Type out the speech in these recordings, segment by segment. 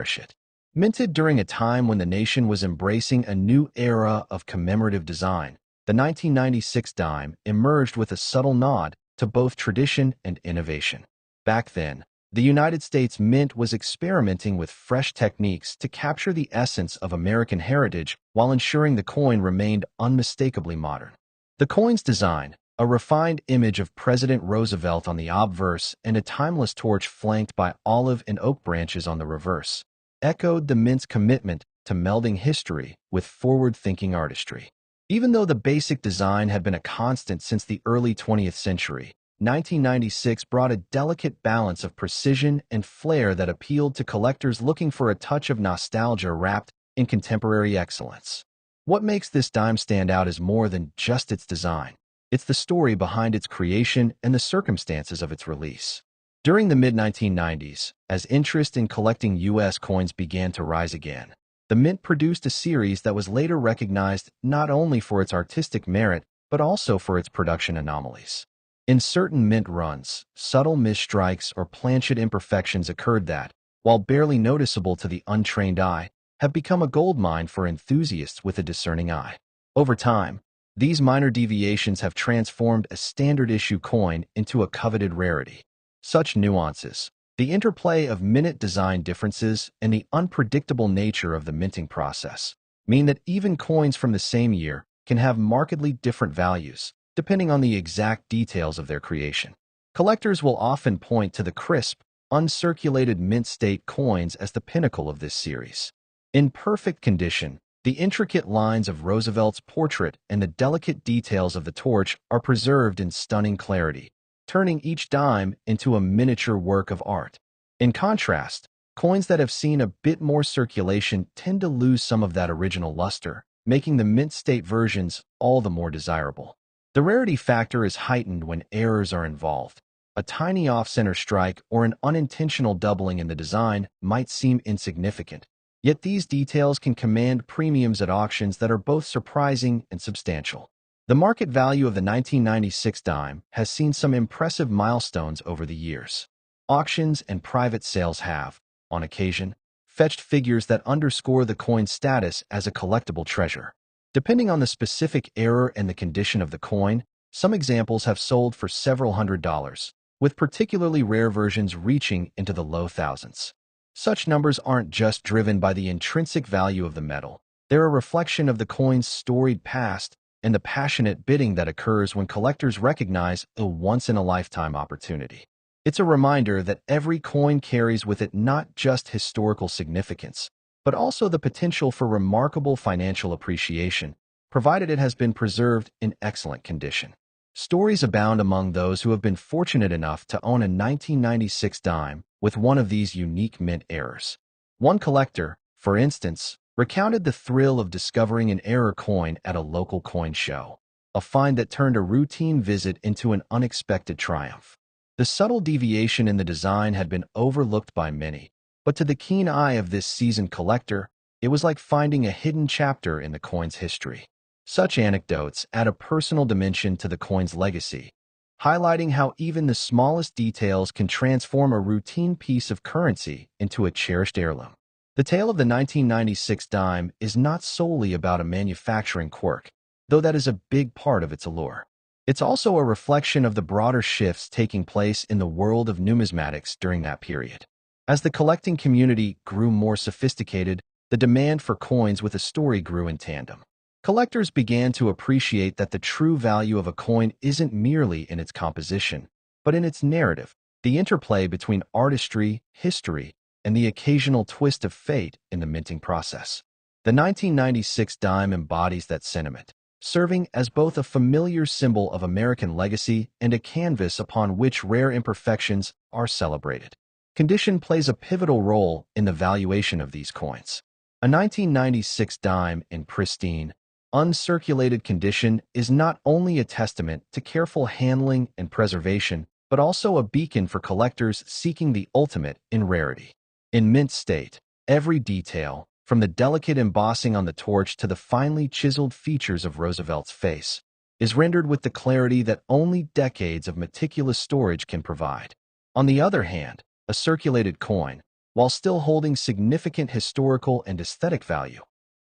cherish it. Minted during a time when the nation was embracing a new era of commemorative design, the 1996 dime emerged with a subtle nod to both tradition and innovation. Back then, the United States Mint was experimenting with fresh techniques to capture the essence of American heritage while ensuring the coin remained unmistakably modern. The coin's design, a refined image of President Roosevelt on the obverse and a timeless torch flanked by olive and oak branches on the reverse, echoed the Mint's commitment to melding history with forward-thinking artistry. Even though the basic design had been a constant since the early 20th century, 1996 brought a delicate balance of precision and flair that appealed to collectors looking for a touch of nostalgia wrapped in contemporary excellence. What makes this dime stand out is more than just its design. It's the story behind its creation and the circumstances of its release. During the mid-1990s, as interest in collecting U.S. coins began to rise again, the Mint produced a series that was later recognized not only for its artistic merit, but also for its production anomalies. In certain Mint runs, subtle misstrikes or planchet imperfections occurred that, while barely noticeable to the untrained eye, have become a goldmine for enthusiasts with a discerning eye. Over time, these minor deviations have transformed a standard-issue coin into a coveted rarity. Such nuances, the interplay of minute design differences, and the unpredictable nature of the minting process, mean that even coins from the same year can have markedly different values, depending on the exact details of their creation. Collectors will often point to the crisp, uncirculated mint state coins as the pinnacle of this series. In perfect condition, the intricate lines of Roosevelt's portrait and the delicate details of the torch are preserved in stunning clarity, turning each dime into a miniature work of art. In contrast, coins that have seen a bit more circulation tend to lose some of that original luster, making the mint state versions all the more desirable. The rarity factor is heightened when errors are involved. A tiny off-center strike or an unintentional doubling in the design might seem insignificant, yet these details can command premiums at auctions that are both surprising and substantial. The market value of the 1996 dime has seen some impressive milestones over the years. Auctions and private sales have, on occasion, fetched figures that underscore the coin's status as a collectible treasure. Depending on the specific error and the condition of the coin, some examples have sold for several $100s, with particularly rare versions reaching into the low thousands. Such numbers aren't just driven by the intrinsic value of the metal. They're a reflection of the coin's storied past and the passionate bidding that occurs when collectors recognize a once-in-a-lifetime opportunity. It's a reminder that every coin carries with it not just historical significance, but also the potential for remarkable financial appreciation, provided it has been preserved in excellent condition. Stories abound among those who have been fortunate enough to own a 1996 dime with one of these unique mint errors. One collector, for instance, recounted the thrill of discovering an error coin at a local coin show, a find that turned a routine visit into an unexpected triumph. The subtle deviation in the design had been overlooked by many, but to the keen eye of this seasoned collector, it was like finding a hidden chapter in the coin's history. Such anecdotes add a personal dimension to the coin's legacy, highlighting how even the smallest details can transform a routine piece of currency into a cherished heirloom. The tale of the 1996 dime is not solely about a manufacturing quirk, though that is a big part of its allure. It's also a reflection of the broader shifts taking place in the world of numismatics during that period. As the collecting community grew more sophisticated, the demand for coins with a story grew in tandem. Collectors began to appreciate that the true value of a coin isn't merely in its composition, but in its narrative, the interplay between artistry, history, and the occasional twist of fate in the minting process. The 1996 dime embodies that sentiment, serving as both a familiar symbol of American legacy and a canvas upon which rare imperfections are celebrated. Condition plays a pivotal role in the valuation of these coins. A 1996 dime in pristine, uncirculated condition is not only a testament to careful handling and preservation, but also a beacon for collectors seeking the ultimate in rarity. In mint state, every detail, from the delicate embossing on the torch to the finely chiseled features of Roosevelt's face, is rendered with the clarity that only decades of meticulous storage can provide. On the other hand, a circulated coin, while still holding significant historical and aesthetic value,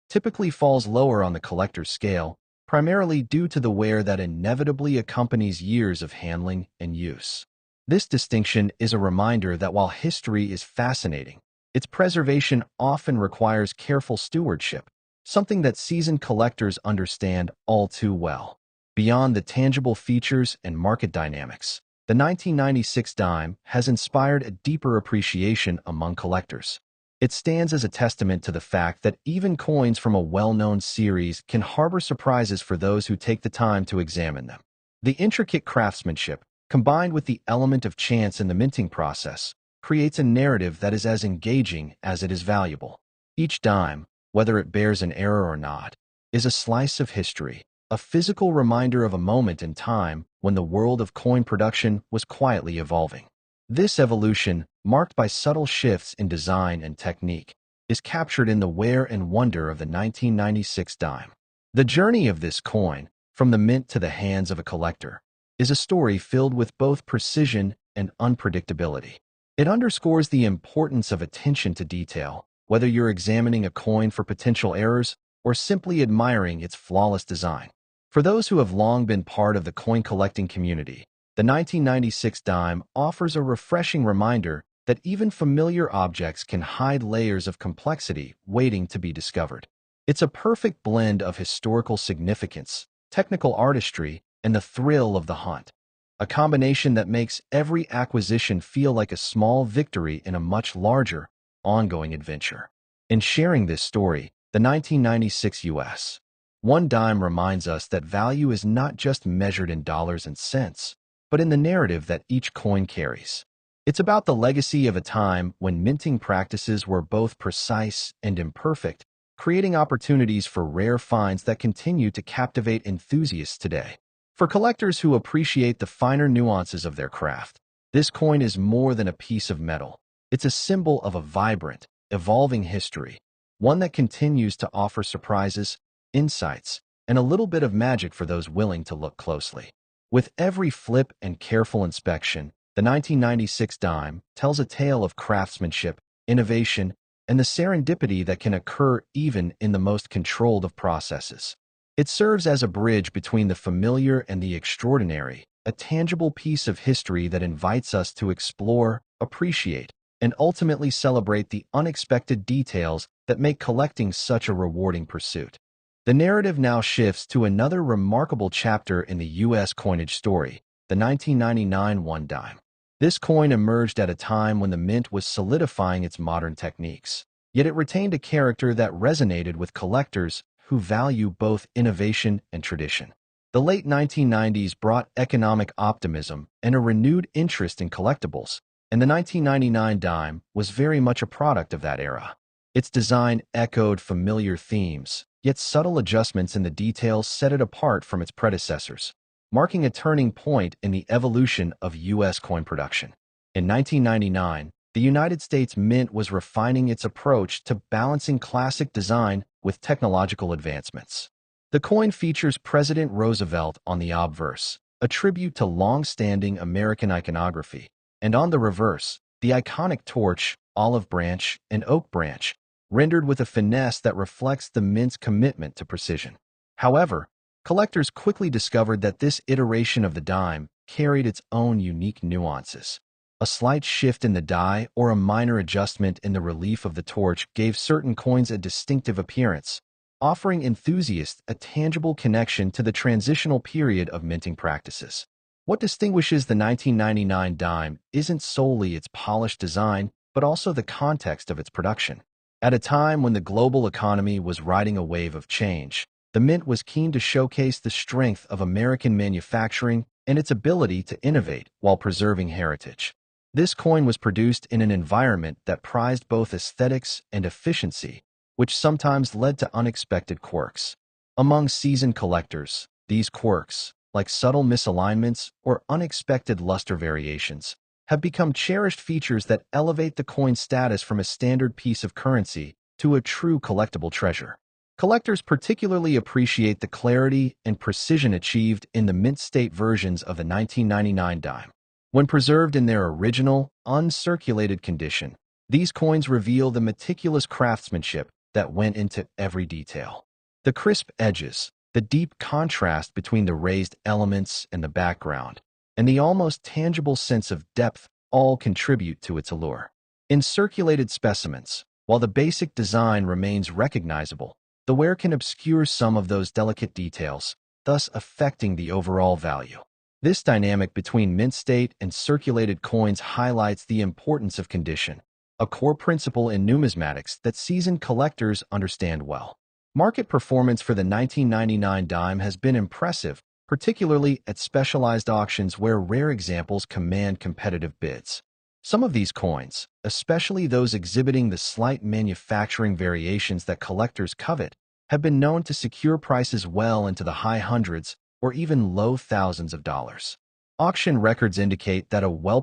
typically falls lower on the collector's scale, primarily due to the wear that inevitably accompanies years of handling and use. This distinction is a reminder that while history is fascinating, its preservation often requires careful stewardship, something that seasoned collectors understand all too well. Beyond the tangible features and market dynamics, the 1996 dime has inspired a deeper appreciation among collectors. It stands as a testament to the fact that even coins from a well-known series can harbor surprises for those who take the time to examine them. The intricate craftsmanship, combined with the element of chance in the minting process, creates a narrative that is as engaging as it is valuable. Each dime, whether it bears an error or not, is a slice of history, a physical reminder of a moment in time when the world of coin production was quietly evolving. This evolution, marked by subtle shifts in design and technique, is captured in the wear and wonder of the 1996 dime. The journey of this coin, from the mint to the hands of a collector, is a story filled with both precision and unpredictability. It underscores the importance of attention to detail, whether you're examining a coin for potential errors or simply admiring its flawless design. For those who have long been part of the coin collecting community, the 1996 dime offers a refreshing reminder that even familiar objects can hide layers of complexity waiting to be discovered. It's a perfect blend of historical significance, technical artistry, and the thrill of the hunt, a combination that makes every acquisition feel like a small victory in a much larger, ongoing adventure. In sharing this story, the 1996 U.S. one dime reminds us that value is not just measured in dollars and cents, but in the narrative that each coin carries. It's about the legacy of a time when minting practices were both precise and imperfect, creating opportunities for rare finds that continue to captivate enthusiasts today. For collectors who appreciate the finer nuances of their craft, this coin is more than a piece of metal. It's a symbol of a vibrant, evolving history, one that continues to offer surprises, insights, and a little bit of magic for those willing to look closely. With every flip and careful inspection, the 1996 dime tells a tale of craftsmanship, innovation, and the serendipity that can occur even in the most controlled of processes. It serves as a bridge between the familiar and the extraordinary, a tangible piece of history that invites us to explore, appreciate, and ultimately celebrate the unexpected details that make collecting such a rewarding pursuit. The narrative now shifts to another remarkable chapter in the U.S. coinage story, the 1999 one dime. This coin emerged at a time when the mint was solidifying its modern techniques, yet it retained a character that resonated with collectors who value both innovation and tradition. The late 1990s brought economic optimism and a renewed interest in collectibles, and the 1999 dime was very much a product of that era. Its design echoed familiar themes, yet subtle adjustments in the details set it apart from its predecessors, marking a turning point in the evolution of U.S. coin production. In 1999, the United States Mint was refining its approach to balancing classic design with technological advancements. The coin features President Roosevelt on the obverse, a tribute to long-standing American iconography, and on the reverse, the iconic torch, olive branch, and oak branch, rendered with a finesse that reflects the mint's commitment to precision. However, collectors quickly discovered that this iteration of the dime carried its own unique nuances. A slight shift in the die or a minor adjustment in the relief of the torch gave certain coins a distinctive appearance, offering enthusiasts a tangible connection to the transitional period of minting practices. What distinguishes the 1999 dime isn't solely its polished design, but also the context of its production. At a time when the global economy was riding a wave of change, the Mint was keen to showcase the strength of American manufacturing and its ability to innovate while preserving heritage. This coin was produced in an environment that prized both aesthetics and efficiency, which sometimes led to unexpected quirks. Among seasoned collectors, these quirks, like subtle misalignments or unexpected luster variations, have become cherished features that elevate the coin's status from a standard piece of currency to a true collectible treasure. Collectors particularly appreciate the clarity and precision achieved in the mint state versions of the 1999 dime. When preserved in their original, uncirculated condition, These coins reveal the meticulous craftsmanship that went into every detail. The crisp edges, the deep contrast between the raised elements and the background, and the almost tangible sense of depth all contribute to its allure. In circulated specimens, while the basic design remains recognizable, the wear can obscure some of those delicate details, thus affecting the overall value. This dynamic between mint state and circulated coins highlights the importance of condition, a core principle in numismatics that seasoned collectors understand well. Market performance for the 1999 dime has been impressive, particularly at specialized auctions where rare examples command competitive bids. Some of these coins, especially those exhibiting the slight manufacturing variations that collectors covet, have been known to secure prices well into the high hundreds or even low thousands of dollars. Auction records indicate that a well